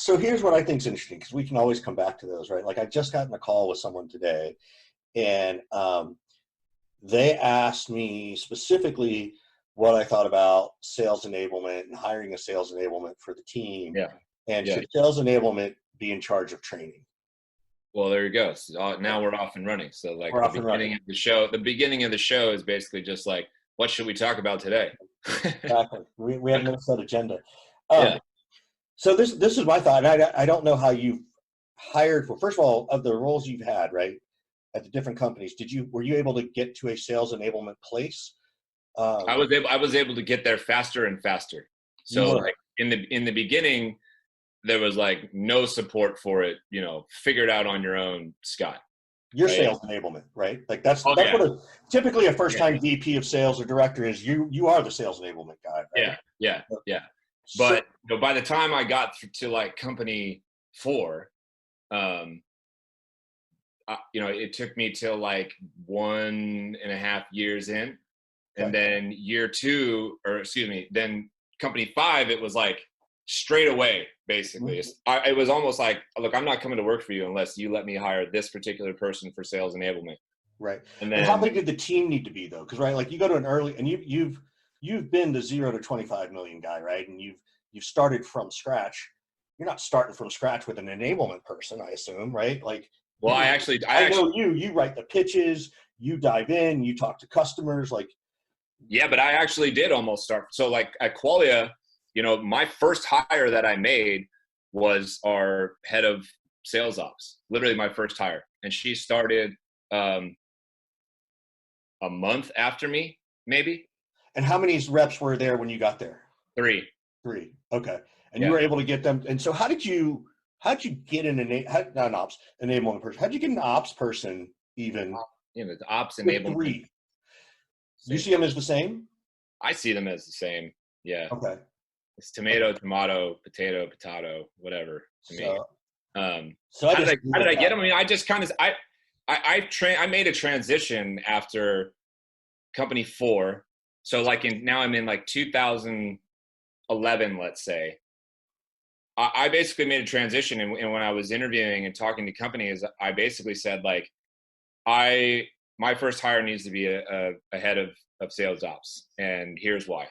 So here's what I think is interesting, because we can always come back to those, right? Like I just got in a call with someone today, and they asked me specifically what I thought about sales enablement and hiring a sales enablement for the team. Yeah. And Yeah. should sales enablement be in charge of training? Well, there you go. So, now we're off and running. So like We're off and running. the beginning of the show is basically just like, what should we talk about today? Exactly. We have no set agenda. Yeah. So this is my thought. And I don't know how you've hired for, first of all, of the roles you've had, right, at the different companies, were you able to get to a sales enablement place? I was able to get there faster and faster. You So were. like in the beginning, there was like no support for it, figure it out on your own, Scott. Your Right? sales enablement, right? Like that's Yeah. what typically a first Yeah. time VP of sales or director is. You are the sales enablement guy, right? Yeah. So, But by the time I got to like company 4, it took me till like 1.5 years in, and then year 2, or excuse me, then company 5, it was like straight away, basically. It was almost like, look, I'm not coming to work for you unless you let me hire this particular person for sales enablement. right. And And how then, big did the team need to be though? Because right, like you go to an early, and you've been the 0 to 25 million guy, right? And you've started from scratch. You're not starting from scratch with an enablement person, I assume, right? Like, well, I know you write the pitches, you dive in, you talk to customers, like. yeah, but I actually did almost start. So like at Qualia, my first hire that I made was our head of sales ops, literally my first hire. And she started a month after me, maybe. And how many reps were there when you got there? 3. 3. Okay. And you Yeah. were able to get them. And so how'd you get not an ops enablement person? How'd you get an ops person even? The ops With enablement. 3. You see them as the same? I see them as the same. Yeah. Okay. It's tomato, potato, whatever to me. So how did I get them? I mean, I just kind of, I made a transition after company 4. So like now I'm in like 2011, let's say. I basically made a transition, and when I was interviewing and talking to companies, I basically said like, my first hire needs to be a head of sales ops, and here's why.